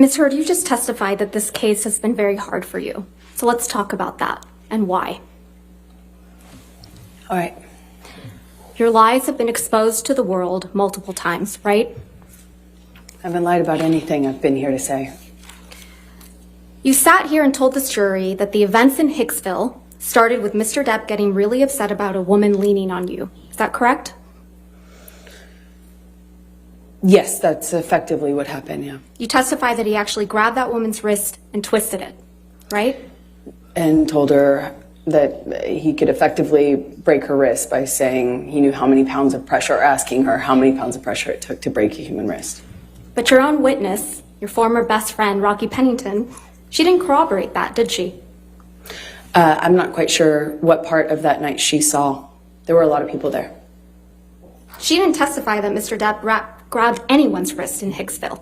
Ms. Heard, you just testified that this case has been very hard for you. So let's talk about that and why. All right. Your lies have been exposed to the world multiple times, right? I haven't lied about anything I've been here to say. You sat here and told this jury that the events in Hicksville started with Mr. Depp getting really upset about a woman leaning on you. Is that correct? Yes, that's effectively what happened, yeah. You testified that he actually grabbed that woman's wrist and twisted it, right? And told her that he could effectively break her wrist by saying he knew how many pounds of pressure, or asking her how many pounds of pressure it took to break a human wrist. But your own witness, your former best friend, Rocky Pennington, she didn't corroborate that, did she? I'm not quite sure what part of that night she saw. There were a lot of people there. She didn't testify that Mr. Depp grabbed anyone's wrist in Hicksville.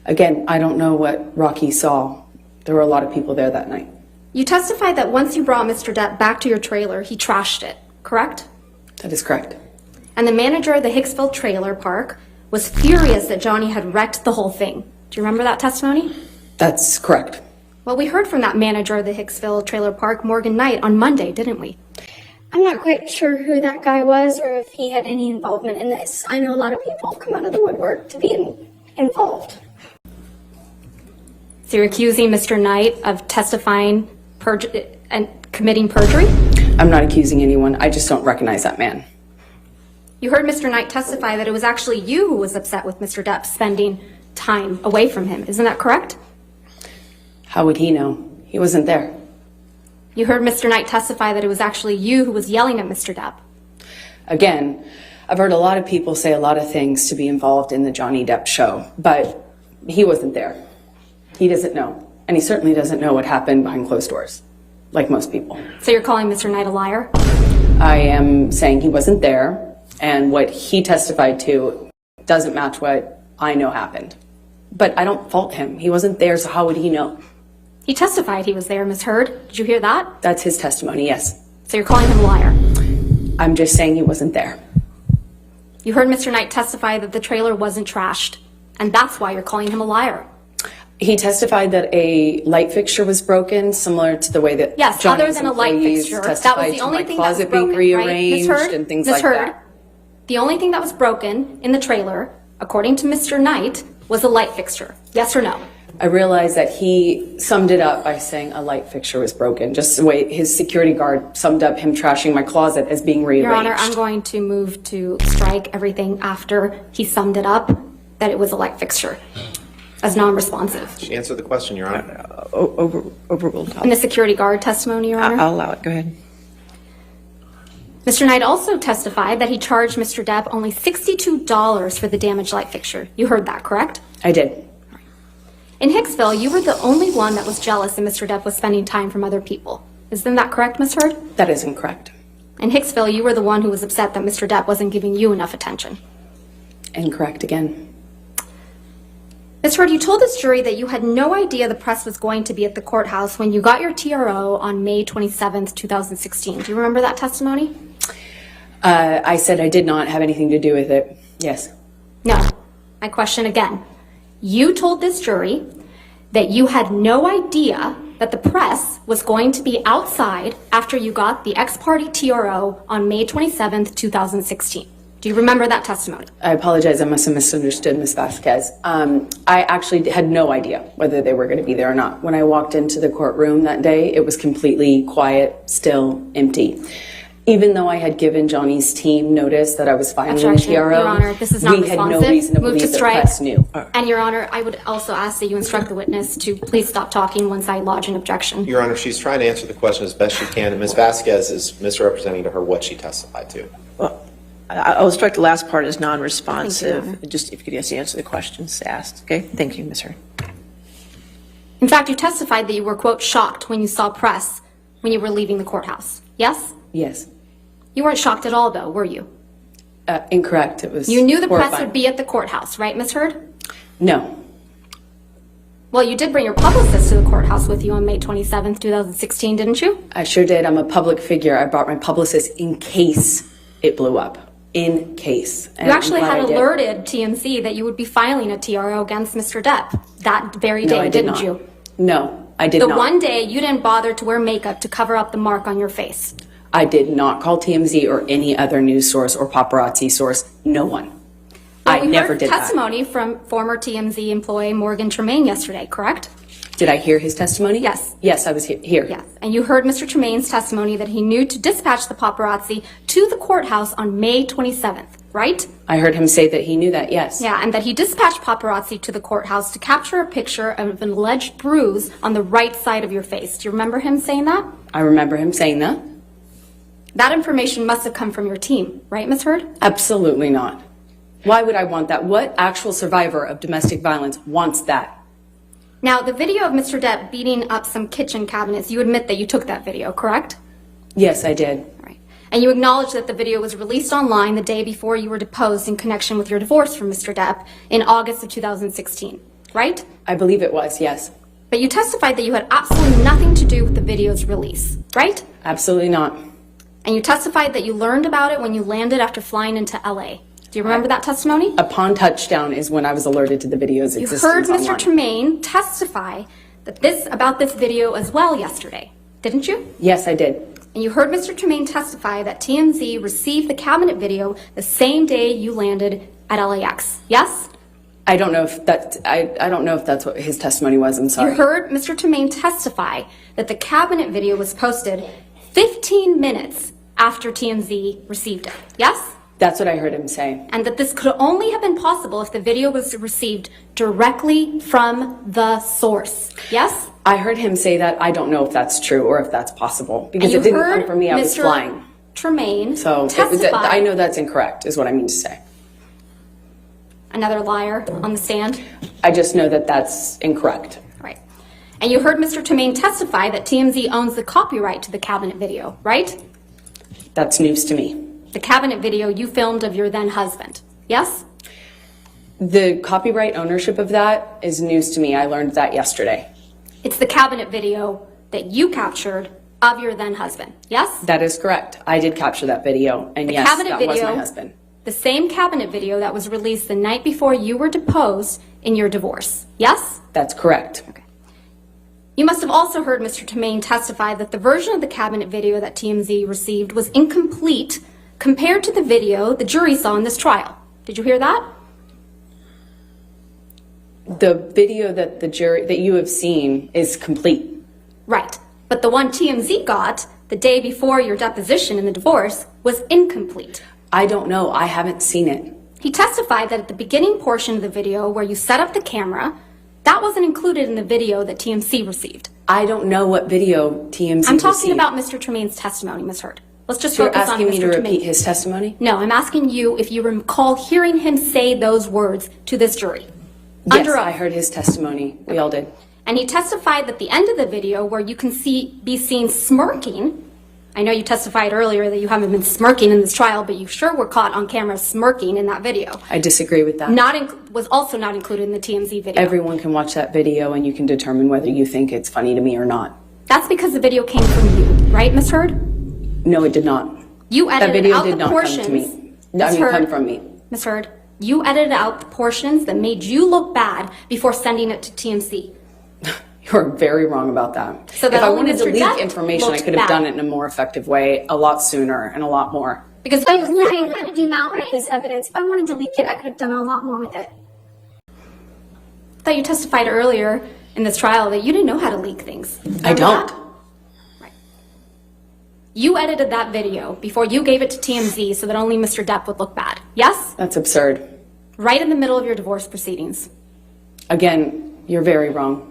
Again, I don't know what Rocky saw. There were a lot of people there that night. You testified that once you brought Mr. Depp back to your trailer, he trashed it, correct? That is correct. And the manager of the Hicksville trailer park was furious that Johnny had wrecked the whole thing. Do you remember that testimony? That's correct. Well, we heard from that manager of the Hicksville trailer park, Morgan Knight, on Monday, didn't we? I'm not quite sure who that guy was or if he had any involvement in this. I know a lot of people come out of the woodwork to be involved. So you're accusing Mr. Knight of testifying and committing perjury? I'm not accusing anyone. I just don't recognize that man. You heard Mr. Knight testify that it was actually you who was upset with Mr. Depp spending time away from him. Isn't that correct? How would he know? He wasn't there. You heard Mr. Knight testify that it was actually you who was yelling at Mr. Depp. Again, I've heard a lot of people say a lot of things to be involved in the Johnny Depp show, but he wasn't there. He doesn't know. And he certainly doesn't know what happened behind closed doors, like most people. So you're calling Mr. Knight a liar? I am saying he wasn't there, and what he testified to doesn't match what I know happened. But I don't fault him. He wasn't there, so how would he know? He testified he was there, Ms. Heard. Did you hear that? That's his testimony, yes. So you're calling him a liar? I'm just saying he wasn't there. You heard Mr. Knight testify that the trailer wasn't trashed, and that's why you're calling him a liar. He testified that a light fixture was broken, similar to the way that yes, Johnny's other than a light fixture, that was the only thing that was broken, rearranged, right? Ms. Heard, and things like that. The only thing that was broken in the trailer, according to Mr. Knight, was a light fixture. Yes or no? I realized that he summed it up by saying a light fixture was broken, just the way his security guard summed up him trashing my closet as being rearranged. Your Honor, I'm going to move to strike everything after he summed it up, that it was a light fixture, as non-responsive. She answered the question, Your Honor. Overruled. And the security guard testimony, Your Honor? I'll allow it. Go ahead. Mr. Knight also testified that he charged Mr. Depp only $62 for the damaged light fixture. You heard that, correct? I did. In Hicksville, you were the only one that was jealous that Mr. Depp was spending time from other people. Isn't that correct, Ms. Heard? That is incorrect. In Hicksville, you were the one who was upset that Mr. Depp wasn't giving you enough attention. Incorrect again. Ms. Heard, you told this jury that you had no idea the press was going to be at the courthouse when you got your TRO on May 27th, 2016. Do you remember that testimony? I said I did not have anything to do with it. Yes. No. My question again. You told this jury that you had no idea that the press was going to be outside after you got the ex-parte TRO on May 27th, 2016. Do you remember that testimony? I apologize. I must have misunderstood Ms. Vasquez. I actually had no idea whether they were going to be there or not. When I walked into the courtroom that day, it was completely quiet, still, empty. Even though I had given Johnny's team notice that I was filing the TRO, Your Honor, this is not we had no reason to believe the press knew. And Your Honor, I would also ask that you instruct the witness to please stop talking once I lodge an objection. Your Honor, she's trying to answer the question as best she can, and Ms. Vasquez is misrepresenting to her what she testified to. Well, I'll strike the last part as non-responsive. Just if you could just answer the questions asked. Okay. Thank you, Ms. Heard. In fact, you testified that you were, quote, shocked when you saw press when you were leaving the courthouse. Yes? Yes. You weren't shocked at all, though, were you? Incorrect. It was You knew the horrifying. press would be at the courthouse, right, Ms. Heard? No. Well, you did bring your publicist to the courthouse with you on May 27th, 2016, didn't you? I sure did. I'm a public figure. I brought my publicist in case it blew up. in case. And You actually I'm glad had I did. alerted TMZ that you would be filing a TRO against Mr. Depp that very No, day, I did didn't not. you? No, I did The not. one day you didn't bother to wear makeup to cover up the mark on your face. I did not call TMZ or any other news source or paparazzi source. No one. I We never heard did that. testimony from former TMZ employee Morgan Tremaine yesterday, correct? Did I hear his testimony? Yes. Yes, I was here. Yes. And you heard Mr. Tremaine's testimony that he knew to dispatch the paparazzi to the courthouse on May 27th, right? I heard him say that he knew that, yes. Yeah, and that he dispatched paparazzi to the courthouse to capture a picture of an alleged bruise on the right side of your face. Do you remember him saying that? I remember him saying that. That information must have come from your team, right, Ms. Heard? Absolutely not. Why would I want that? What actual survivor of domestic violence wants that? Now, the video of Mr. Depp beating up some kitchen cabinets, you admit that you took that video, correct? Yes, I did. All right. And you acknowledge that the video was released online the day before you were deposed in connection with your divorce from Mr. Depp in August of 2016, right? I believe it was, yes. But you testified that you had absolutely nothing to do with the video's release, right? Absolutely not. And you testified that you learned about it when you landed after flying into LA. Do you remember that testimony? Upon touchdown is when I was alerted to the video's You existence heard Mr. online. Tremaine testify that about this video as well yesterday, didn't you? Yes, I did. And you heard Mr. Tremaine testify that TMZ received the cabinet video the same day you landed at LAX, yes? I don't know if I don't know if that's what his testimony was. I'm sorry. You heard Mr. Tremaine testify that the cabinet video was posted 15 minutes after TMZ received it, yes? That's what I heard him say. And that this could only have been possible if the video was received directly from the source, yes? I heard him say that. I don't know if that's true or if that's possible because And it you didn't come heard from me. I was Mr. flying. Tremaine So testify. I know that's incorrect is what I mean to say. Another liar on the stand. I just know that that's incorrect. Right. And you heard Mr. Tremaine testify that TMZ owns the copyright to the cabinet video, right? That's news to me. The cabinet video you filmed of your then husband, yes? The copyright ownership of that is news to me. I learned that yesterday. It's the cabinet video that you captured of your then husband, yes? That is correct. I did capture that video, and yes, cabinet that was video- my husband. The same cabinet video that was released the night before you were deposed in your divorce, yes? That's correct. You must have also heard Mr. Tremaine testify that the version of the cabinet video that TMZ received was incomplete compared to the video the jury saw in this trial. Did you hear that? The video that you have seen is complete. Right. But the one TMZ got the day before your deposition in the divorce was incomplete. I don't know. I haven't seen it. He testified that at the beginning portion of the video where you set up the camera, that wasn't included in the video that TMZ received. I don't know what video TMZ I'm talking received. about Mr. Tremaine's testimony, Ms. Heard. Let's just So you're focus on asking me to Mr. repeat Tremaine. his testimony? No, I'm asking you if you recall hearing him say those words to this jury. Yes, Under oath. I heard his testimony. We all did. And he testified that the end of the video where you can be seen smirking. I know you testified earlier that you haven't been smirking in this trial, but you sure were caught on camera smirking in that video. I disagree with that. Was also not included in the TMZ video. Everyone can watch that video and you can determine whether you think it's funny to me or not. That's because the video came from you, right, Ms. Heard? No, it did not. You edited That video out did the not portions. come to me. Ms. Heard, Come from me. Ms. Heard, you edited out the portions that made you look bad before sending it to TMZ. You're very wrong about that. So that if I only wanted to Mr. leak Depp information, I looked could have bad. done it in a more effective way, a lot sooner and a lot more. Because I was lying to do malpractice evidence. If I wanted to leak it, I could have done a lot more with it. I thought you testified earlier in this trial that you didn't know how to leak things. I Remember don't. that? Right. You edited that video before you gave it to TMZ so that only Mr. Depp would look bad. Yes? That's absurd. Right in the middle of your divorce proceedings. Again, you're very wrong.